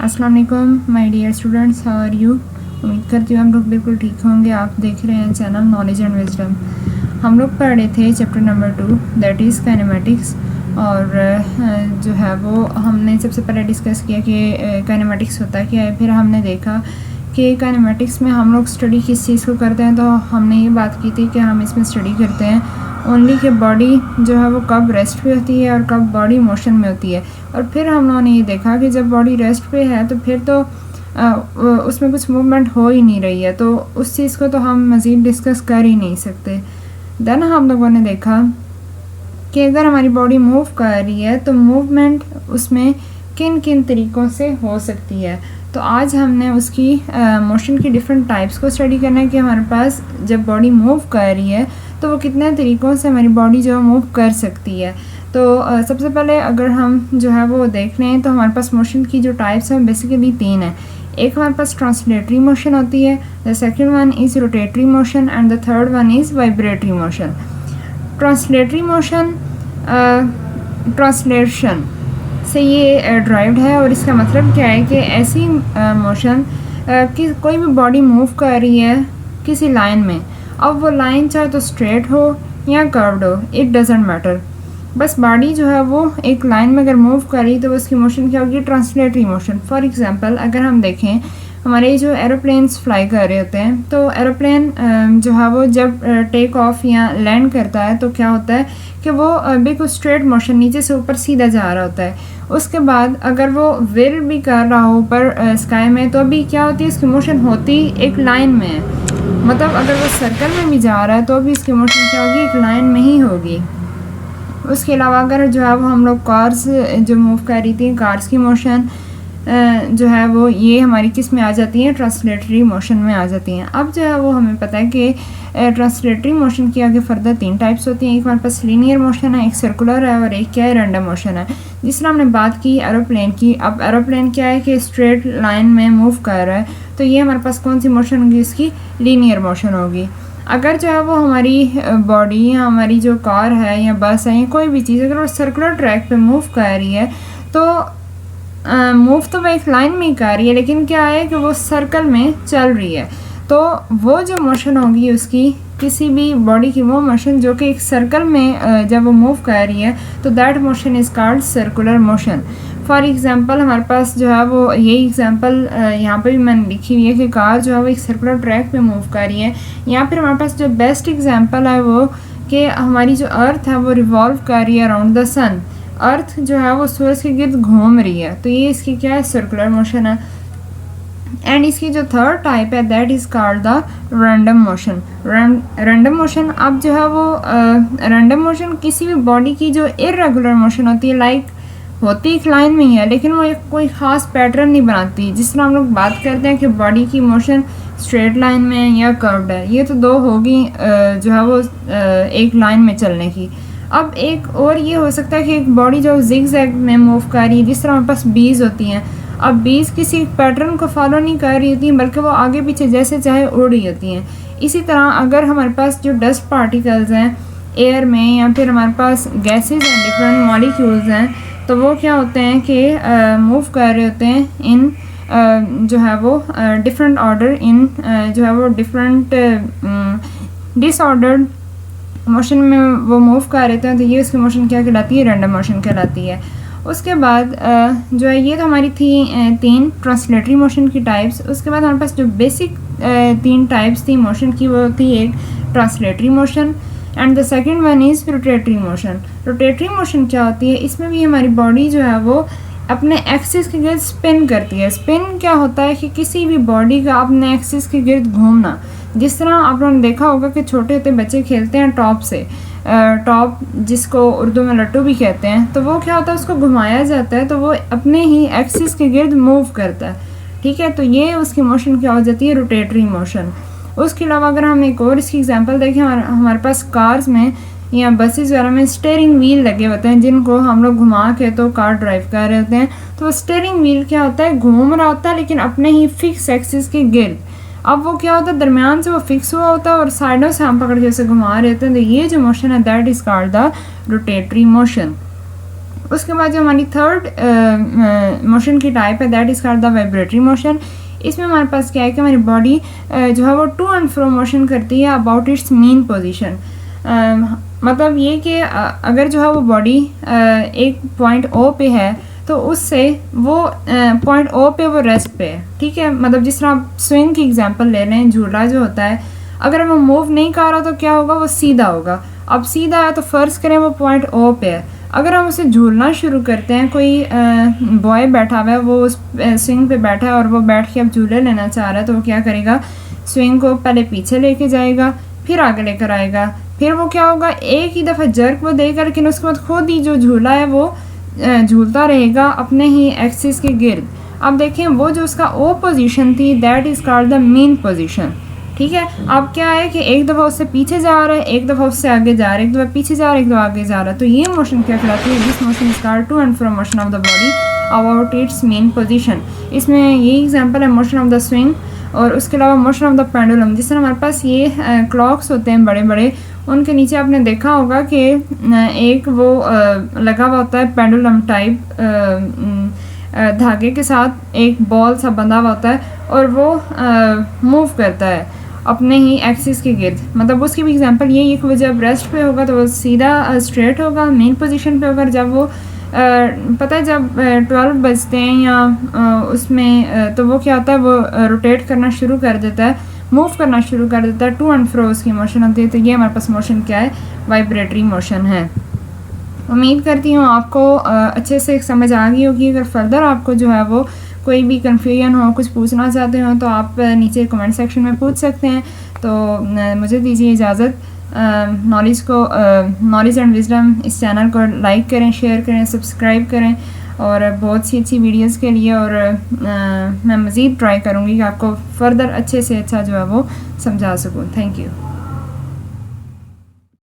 अस्सलाम वालेकुम my dear students, how are you. उम्मीद करती हूँ हम लोग बिल्कुल ठीक होंगे। आप देख रहे हैं चैनल नॉलेज एंड विजडम। हम लोग पढ़ रहे थे chapter number 2 that is kinematics. और जो है वो हमने सबसे पहले डिस्कस किया कि काइनेमेटिक्स होता क्या है। फिर हमने देखा कि काइनेमेटिक्स में हम लोग स्टडी किस चीज़ को करते हैं। तो हमने ये बात की थी कि हम इसमें स्टडी करते हैं ओनली कि बॉडी जो है वो कब रेस्ट पे होती है और कब बॉडी मोशन में होती है। और फिर हम लोगों ने ये देखा कि जब बॉडी रेस्ट पे है तो फिर तो उसमें कुछ मूवमेंट हो ही नहीं रही है, तो उस चीज़ को तो हम मज़ीद डिस्कस कर ही नहीं सकते। देन हम लोगों ने देखा कि अगर हमारी बॉडी मूव कर रही है तो मूवमेंट उसमें किन किन तरीक़ों से हो सकती है। तो आज हमने उसकी मोशन की डिफरेंट टाइप्स को स्टडी करना है कि हमारे पास जब बॉडी मूव कर रही है तो वो कितने तरीक़ों से हमारी बॉडी जो मूव कर सकती है। तो सबसे पहले अगर हम जो है वो देख लें तो हमारे पास मोशन की जो टाइप्स हैं बेसिकली 3 है। एक हमारे पास ट्रांसलेटरी मोशन होती है, the second one is rotatory motion and the third one is vibratory motion. Translatory motion translation से ये ड्राइव्ड है और इसका मतलब क्या है कि ऐसी मोशन कि कोई भी बॉडी मूव कर रही है किसी लाइन में, अब वो लाइन चाहे तो स्ट्रेट हो या कर्व्ड हो, इट डजेंट मैटर, बस बॉडी जो है वो एक लाइन में अगर मूव कर रही तो उसकी मोशन क्या होगी, ट्रांसलेटरी मोशन। फॉर एग्जांपल अगर हम देखें हमारे जो एरोप्लेन्स फ्लाई कर रहे होते हैं तो एरोप्लेन जो है वो जब टेक ऑफ या लैंड करता है तो क्या होता है कि वो बिल्कुल स्ट्रेट मोशन नीचे से ऊपर सीधा जा रहा होता है। उसके बाद अगर वो व्हील भी कर रहा हो ऊपर स्काई में तो अभी क्या होती है, इसकी मोशन होती एक लाइन में है। मतलब अगर वो सर्कल में भी जा रहा है तो भी इसकी मोशन क्या होगी, एक लाइन में ही होगी। उसके अलावा अगर जो है वो हम लोग कार्स जो मूव कर रही थी, कार्स की मोशन जो है वो ये हमारी किस में आ जाती है, ट्रांसलेटरी मोशन में आ जाती हैं। अब जो है वो हमें पता है कि ट्रांसलेटरी मोशन की आगे फर्दर 3 टाइप्स होती हैं। एक हमारे पास लीनियर मोशन है, एक सर्कुलर है और एक क्या है, रैंडम मोशन है। जिस तरह हमने बात की एरोप्लेन की, अब एरोप्लेन क्या है कि स्ट्रेट लाइन में मूव कर रहा है तो ये हमारे पास कौन सी मोशन होगी, इसकी लीनियर मोशन होगी। अगर जो है वो हमारी बॉडी या हमारी जो कार है या बस है या कोई भी चीज़ अगर वो सर्कुलर ट्रैक पे मूव कर रही है तो मूव तो वो एक लाइन में ही कर रही है, लेकिन क्या है कि वो सर्कल में चल रही है। तो वो जो मोशन होगी उसकी किसी भी बॉडी की वो मोशन जो कि एक सर्कल में जब वो मूव कर रही है तो that motion is called circular motion. For example हमारे पास जो है वो यही एग्ज़ाम्पल यहाँ पे भी मैंने लिखी हुई है कि कार जो है वो एक सर्कुलर ट्रैक पे मूव कर रही है। या फिर हमारे पास जो बेस्ट एग्ज़ाम्पल है वो कि हमारी जो अर्थ है वो रिवॉल्व कर रही है अराउंड द सन। अर्थ जो है वो सूरज के गिर्द घूम रही है तो ये इसकी क्या है, सर्कुलर मोशन है। एंड इसकी जो थर्ड टाइप है that is called the random motion. Random motion अब जो है वो रैंडम मोशन किसी भी बॉडी की जो इर्रेगुलर मोशन होती है, लाइक होती एक लाइन में ही है लेकिन वो कोई ख़ास पैटर्न नहीं बनाती। जिस तरह हम लोग बात करते हैं कि बॉडी की मोशन स्ट्रेट लाइन में या कर्व्ड है, ये तो 2 होगी जो है वो एक लाइन में चलने की। अब एक और ये हो सकता है कि एक बॉडी जो जिग-जैग में मूव कर रही है, जिस तरह हमारे पास बीज होती हैं। अब बीज किसी पैटर्न को फॉलो नहीं कर रही होती हैं बल्कि वो आगे पीछे जैसे चाहे उड़ रही होती हैं। इसी तरह अगर हमारे पास जो डस्ट पार्टिकल्स हैं एयर में या फिर हमारे पास गैसेज हैं, डिफरेंट मॉलिक्यूल्स हैं, तो वो क्या होते हैं कि मूव कर रहे होते हैं इन जो है वो डिफरेंट ऑर्डर इन जो है वो डिफरेंट डिसऑर्डर्ड मोशन में वो मूव कर रहे हैं। तो ये उसकी मोशन क्या कहलाती है, रैंडम मोशन कहलाती है। उसके बाद जो है ये तो हमारी थी 3 ट्रांसलेटरी मोशन की टाइप्स। उसके बाद हमारे पास जो बेसिक 3 टाइप्स थी मोशन की वो थी एक translatory motion and the second one is rotatory motion. Rotatory motion क्या होती है, इसमें भी हमारी बॉडी जो है वो अपने एक्सिस के गिर्द स्पिन करती है। स्पिन क्या होता है कि किसी भी बॉडी का अपने एक्सिस के गिर्द घूमना। जिस तरह आप लोगों ने देखा होगा कि छोटे होते बच्चे खेलते हैं टॉप से, टॉप जिसको उर्दू में लट्टू भी कहते हैं, तो वो क्या होता है उसको घुमाया जाता है तो वो अपने ही एक्सिस के गिर्द मूव करता है। ठीक है, तो ये उसकी मोशन क्या हो जाती है, रोटेटरी मोशन। उसके अलावा अगर हम एक और इसकी एग्जांपल देखें, हमारे पास कार्स में या बसेस वगैरह में स्टीयरिंग व्हील लगे होते हैं जिनको हम लोग घुमा के तो कार ड्राइव कर रहे होते हैं। तो स्टीयरिंग व्हील क्या होता है, घूम रहा होता है लेकिन अपने ही फिक्स एक्सिस के गिर्द। अब वो क्या होता है, दरमियान से वो फिक्स हुआ होता है और साइडों से हम पकड़ के उसे घुमा रहे होते हैं। तो ये जो मोशन है that is called the rotatory motion. उसके बाद जो हमारी थर्ड मोशन की टाइप है that is called the vibratory motion. इसमें हमारे पास क्या है कि हमारी बॉडी जो है वो टू एंड फ्रो मोशन करती है अबाउट इट्स मीन पोजीशन। मतलब ये कि अगर जो है वो बॉडी एक पॉइंट ओ पे है तो उससे वो पॉइंट ओ पे वो रेस्ट पे है, ठीक है। मतलब जिस तरह आप स्विंग की एग्जांपल ले लें, झूला जो होता है अगर वो मूव नहीं कर रहा तो क्या होगा, वो सीधा होगा। अब सीधा है तो फ़र्ज़ करें वो पॉइंट ओ पे है, अगर हम उसे झूलना शुरू करते हैं, कोई बॉय बैठा हुआ है वो उस स्विंग पे बैठा है और वो बैठ के अब झूले लेना चाह रहा है, तो वो क्या करेगा, स्विंग को पहले पीछे लेके जाएगा फिर आगे लेकर आएगा, फिर वो क्या होगा, एक ही दफ़ा जर्क वो देगा, लेकिन उसके बाद खुद ही जो झूला है वो झूलता रहेगा अपने ही एक्सिस के गिर्द। अब देखें वो जो उसका ओ पोजीशन थी that is called the mean position, ठीक है। अब क्या है कि एक दफ़ा उससे पीछे जा रहा है, एक दफ़ा उससे आगे जा रहा है, एक दफ़ा पीछे जा रहा है, एक दफ़ा आगे जा रहा है, तो ये मोशन क्या कहलाती है, this motion is called to and fro motion of the body about its mean position. इसमें ये एग्जांपल है मोशन ऑफ द स्विंग, और उसके अलावा मोशन ऑफ द पेंडुलम। जिस तरह हमारे पास ये क्लॉक्स होते हैं बड़े बड़े, उनके नीचे आपने देखा होगा कि एक वो लगा हुआ होता है पेंडुलम टाइप, धागे के साथ एक बॉल सा बंधा हुआ होता है और वो मूव करता है अपने ही एक्सिस के गिर्द। मतलब उसकी भी एग्जांपल ये है कि वो जब रेस्ट पे होगा तो वो सीधा स्ट्रेट होगा, मेन पोजीशन पे होगा। जब वो पता है जब 12 बजते हैं या उसमें तो वो क्या होता है, वो रोटेट करना शुरू कर देता है, मूव करना शुरू कर देता है, टू एंड फ्रो उसकी मोशन होती है। तो ये हमारे पास मोशन क्या है, वाइब्रेटरी मोशन है। उम्मीद करती हूँ आपको अच्छे से समझ आ गई होगी। अगर फर्दर आपको जो है वो कोई भी कन्फ्यूजन हो, कुछ पूछना चाहते हो तो आप नीचे कमेंट सेक्शन में पूछ सकते हैं। तो मुझे दीजिए इजाज़त। नॉलेज एंड विजडम इस चैनल को लाइक करें, शेयर करें, सब्सक्राइब करें और बहुत सी अच्छी वीडियोस के लिए। और मैं मज़ीद ट्राई करूँगी कि आपको फर्दर अच्छे से अच्छा जो है वो समझा सकूँ। Thank you.